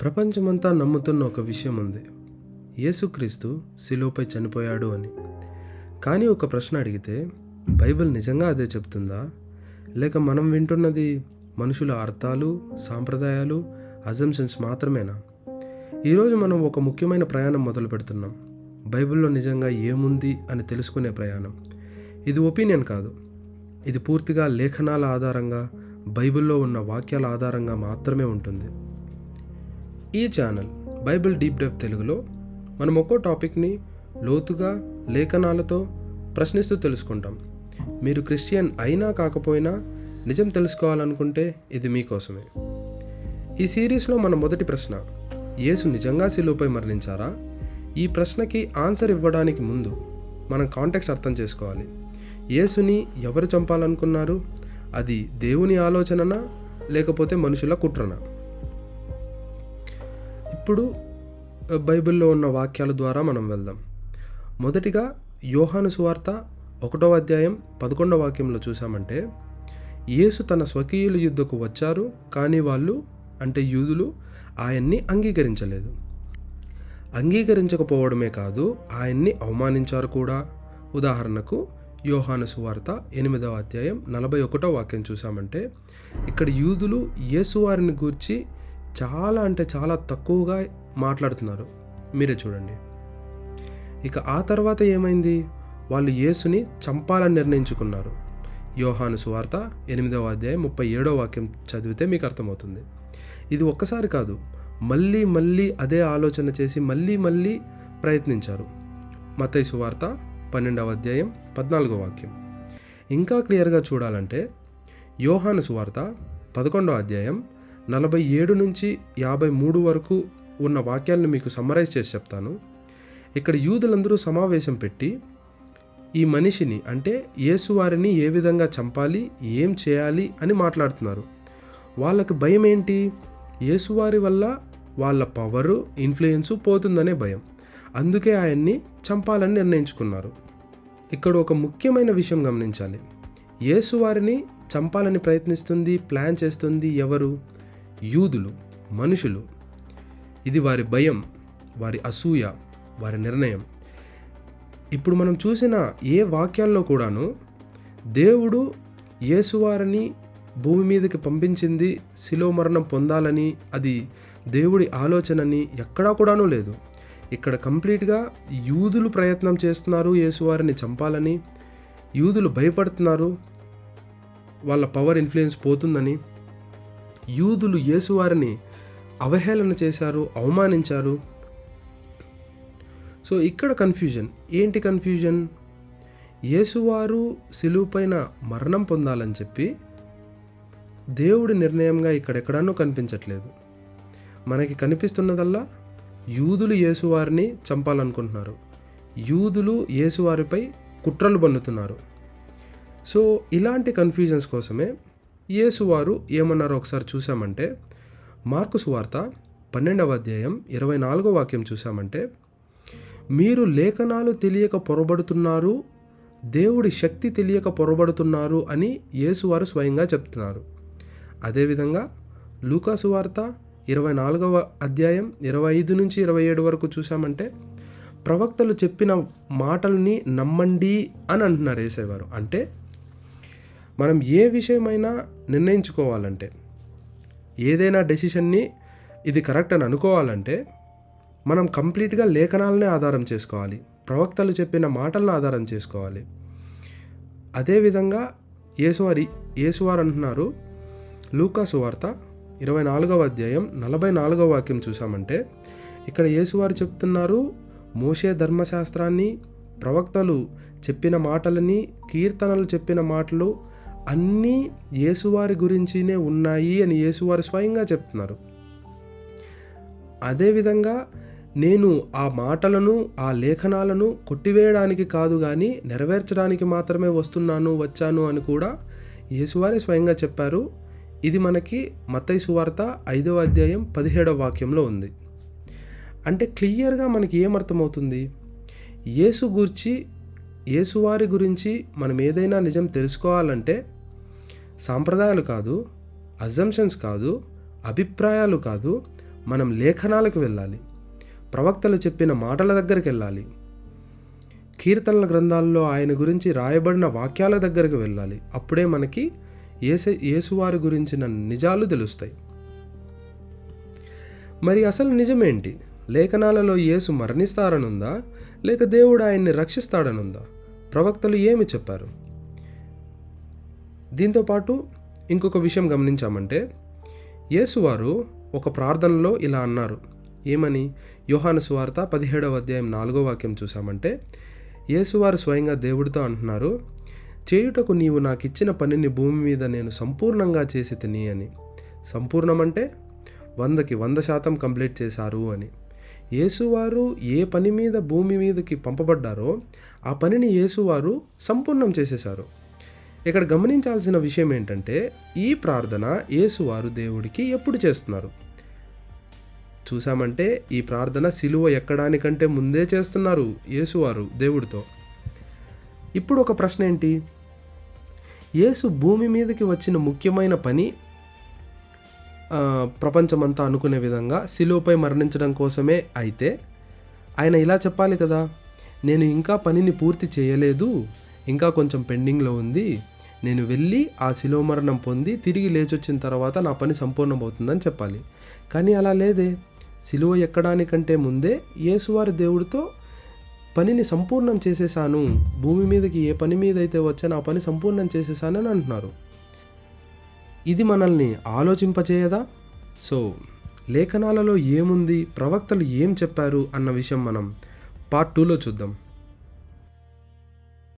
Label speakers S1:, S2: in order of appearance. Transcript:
S1: ప్రపంచమంతా నమ్ముతున్న ఒక విషయం ఉంది. యేసుక్రీస్తు శిలువపై చనిపోయాడు అని. కానీ ఒక ప్రశ్న అడిగితే బైబిల్ నిజంగా అదే చెప్తుందా? లేక మనం వింటున్నది మనుషుల అర్థాలు, సాంప్రదాయాలు, అజంప్షన్స్ మాత్రమేనా? ఈరోజు మనం ఒక ముఖ్యమైన ప్రయాణం మొదలు పెడుతున్నాం. బైబిల్లో నిజంగా ఏముంది అని తెలుసుకునే ప్రయాణం. ఇది ఒపీనియన్ కాదు. ఇది పూర్తిగా లేఖనాల ఆధారంగా, బైబిల్లో ఉన్న వాక్యాల ఆధారంగా మాత్రమే ఉంటుంది. ఈ ఛానల్ బైబిల్ డీప్ డైవ్ తెలుగులో మనం ఒక్కో టాపిక్ని లోతుగా లేఖనాలతో ప్రశ్నిస్తూ తెలుసుకుంటాం. మీరు క్రిస్టియన్ అయినా కాకపోయినా నిజం తెలుసుకోవాలనుకుంటే ఇది మీకోసమే. ఈ సిరీస్లో మన మొదటి ప్రశ్న, యేసు నిజంగా శిలువపై మరణించారా? ఈ ప్రశ్నకి ఆన్సర్ ఇవ్వడానికి ముందు మనం కాంటెక్స్ట్ అర్థం చేసుకోవాలి. యేసుని ఎవరు చంపాలనుకున్నారు? అది దేవుని ఆలోచననా లేకపోతే మనుషుల కుట్రనా? ఇప్పుడు బైబిల్లో ఉన్న వాక్యాల ద్వారా మనం వెళ్దాం. మొదటిగా యోహాను సువార్త 1వ అధ్యాయం 11వ వాక్యంలో చూసామంటే, యేసు తన స్వకీయుల యుద్ధకు వచ్చారు, కానీ వాళ్ళు అంటే యూదులు ఆయన్ని అంగీకరించలేదు. అంగీకరించకపోవడమే కాదు, ఆయన్ని అవమానించారు కూడా. ఉదాహరణకు యోహాను సువార్త 8వ అధ్యాయం 41వ వాక్యం చూసామంటే, ఇక్కడ యూదులు యేసువారిని గూర్చి చాలా తక్కువగా మాట్లాడుతున్నారు. మీరే చూడండి. ఇక ఆ తర్వాత ఏమైంది? వాళ్ళు యేసుని చంపాలని నిర్ణయించుకున్నారు. యోహాను సువార్త 8వ అధ్యాయం 37వ వాక్యం చదివితే మీకు అర్థమవుతుంది. ఇది ఒక్కసారి కాదు, మళ్ళీ అదే ఆలోచన చేసి మళ్ళీ ప్రయత్నించారు. మత్తయి సువార్త 12వ అధ్యాయం 14వ వాక్యం. ఇంకా క్లియర్గా చూడాలంటే యోహాను సువార్త 11వ అధ్యాయం 47 నుంచి 53 వరకు ఉన్న వాక్యాలను మీకు సమ్మరైజ్ చేసి చెప్తాను. ఇక్కడ యూదులందరూ సమావేశం పెట్టి ఈ మనిషిని అంటే యేసువారిని ఏ విధంగా చంపాలి, ఏం చేయాలి అని మాట్లాడుతున్నారు. వాళ్ళకి భయం ఏంటి? యేసువారి వల్ల వాళ్ళ పవరు, ఇన్ఫ్లుయెన్సు పోతుందనే భయం. అందుకే ఆయన్ని చంపాలని నిర్ణయించుకున్నారు. ఇక్కడ ఒక ముఖ్యమైన విషయం గమనించాలి. యేసువారిని చంపాలని ప్రయత్నిస్తుంది, ప్లాన్ చేస్తుంది ఎవరు? యూదులు, మనుషులు. ఇది వారి భయం, వారి అసూయ, వారి నిర్ణయం. ఇప్పుడు మనం చూసిన ఏ వాక్యాల్లో కూడాను దేవుడు యేసువారిని భూమి మీదకి పంపించింది శిలువ మరణం పొందాలని, అది దేవుడి ఆలోచనని ఎక్కడా కూడాను లేదు. ఇక్కడ కంప్లీట్గా యూదులు ప్రయత్నం చేస్తున్నారు యేసువారిని చంపాలని. యూదులు భయపడుతున్నారు వాళ్ళ పవర్, ఇన్ఫ్లుయెన్స్ పోతుందని. యూదులు యేసువారిని అవహేళన చేశారు, అవమానించారు. సో ఇక్కడ కన్ఫ్యూజన్ ఏంటి? కన్ఫ్యూజన్ యేసువారు శిలువపైన మరణం పొందాలని చెప్పి దేవుడి నిర్ణయంగా ఇక్కడెక్కడానూ కనిపించట్లేదు. మనకి కనిపిస్తున్నదల్లా యూదులు యేసువారిని చంపాలనుకుంటున్నారు, యూదులు యేసువారిపై కుట్రలు బన్నుతున్నారు. సో ఇలాంటి కన్ఫ్యూజన్స్ కోసమే యేసువారు ఏమన్నారో ఒకసారి చూసామంటే, మార్కు సువార్త 12వ అధ్యాయం 24వ వాక్యం చూసామంటే, మీరు లేఖనాలు తెలియక పొరబడుతున్నారు, దేవుడి శక్తి తెలియక పొరబడుతున్నారు అని యేసువారు స్వయంగా చెప్తున్నారు. అదేవిధంగా లూకా సువార్త 24వ అధ్యాయం 25 నుంచి 27 వరకు చూసామంటే, ప్రవక్తలు చెప్పిన మాటల్ని నమ్మండి అని అంటున్నారు యేసయ్యవారు. అంటే మనం ఏ విషయమైనా నిర్ణయించుకోవాలంటే, ఏదైనా డెసిషన్ని ఇది కరెక్ట్ అని అనుకోవాలంటే మనం కంప్లీట్గా లేఖనాలనే ఆధారం చేసుకోవాలి, ప్రవక్తలు చెప్పిన మాటలను ఆధారం చేసుకోవాలి. అదేవిధంగా యేసువారు అంటున్నారు, లూకా సువార్త 24వ అధ్యాయం 44వ వాక్యం చూసామంటే, ఇక్కడ యేసువారు చెప్తున్నారు, మోషే ధర్మశాస్త్రాన్ని, ప్రవక్తలు చెప్పిన మాటలని, కీర్తనలు చెప్పిన మాటలు అన్నీ యేసువారి గురించినే ఉన్నాయి అని యేసువారు స్వయంగా చెప్తున్నారు. అదేవిధంగా నేను ఆ మాటలను, ఆ లేఖనాలను కొట్టివేయడానికి కాదు కానీ నెరవేర్చడానికి మాత్రమే వచ్చాను అని కూడా యేసువారే స్వయంగా చెప్పారు. ఇది మనకి మత్తయి సువార్త 5వ అధ్యాయం 17వ వాక్యంలో ఉంది. అంటే క్లియర్గా మనకి ఏమర్థమవుతుంది? యేసువారి గురించి మనం ఏదైనా నిజం తెలుసుకోవాలంటే సాంప్రదాయాలు కాదు, అజంప్షన్స్ కాదు, అభిప్రాయాలు కాదు, మనం లేఖనాలకు వెళ్ళాలి, ప్రవక్తలు చెప్పిన మాటల దగ్గరికి వెళ్ళాలి, కీర్తనల గ్రంథాల్లో ఆయన గురించి రాయబడిన వాక్యాల దగ్గరికి వెళ్ళాలి. అప్పుడే మనకి యేసువారి గురించిన నిజాలు తెలుస్తాయి. మరి అసలు నిజమేంటి? లేఖనాలలో యేసు మరణిస్తారనుందా, లేక దేవుడు ఆయన్ని రక్షిస్తాడనుందా? ప్రవక్తలు ఏమి చెప్పారు? దీంతోపాటు ఇంకొక విషయం గమనించామంటే, యేసువారు ఒక ప్రార్థనలో ఇలా అన్నారు. ఏమని? యోహాను సువార్త 17వ అధ్యాయం 4వ వాక్యం చూసామంటే, యేసువారు స్వయంగా దేవుడితో అంటున్నారు, చేయుటకు నీవు నాకు ఇచ్చిన పనిని భూమి మీద నేను సంపూర్ణంగా చేసి తిని అని. సంపూర్ణమంటే 100కి 100% కంప్లీట్ చేశారు అని. యేసువారు ఏ పని మీద భూమి మీదకి పంపబడ్డారో ఆ పనిని యేసువారు సంపూర్ణం చేసేశారు. ఇక్కడ గమనించాల్సిన విషయం ఏంటంటే, ఈ ప్రార్థన యేసువారు దేవుడికి ఎప్పుడు చేస్తున్నారు చూసామంటే, ఈ ప్రార్థన సిలువ ఎక్కడానికంటే ముందే చేస్తున్నారు యేసువారు దేవుడితో. ఇప్పుడు ఒక ప్రశ్న ఏంటి? యేసు భూమి మీదకి వచ్చిన ముఖ్యమైన పని ప్రపంచమంతా అనుకునే విధంగా సిలువపై మరణించడం కోసమే అయితే, ఆయన ఇలా చెప్పాలి కదా, నేను ఇంకా పనిని పూర్తి చేయలేదు, ఇంకా కొంచెం పెండింగ్లో ఉంది, నేను వెళ్ళి ఆ శిలువ మరణం పొంది తిరిగి లేచొచ్చిన తర్వాత నా పని సంపూర్ణమవుతుందని చెప్పాలి. కానీ అలా లేదే. శిలువ ఎక్కడానికంటే ముందే యేసువారి దేవుడితో పనిని సంపూర్ణం చేసేసాను, భూమి మీదకి ఏ పని మీద అయితే వచ్చానో ఆ పని సంపూర్ణం చేసేసానని అంటున్నారు. ఇది మనల్ని ఆలోచింపచేయదా? సో లేఖనాలలో ఏముంది, ప్రవక్తలు ఏం చెప్పారు అన్న విషయం మనం పార్ట్ 2లో చూద్దాం.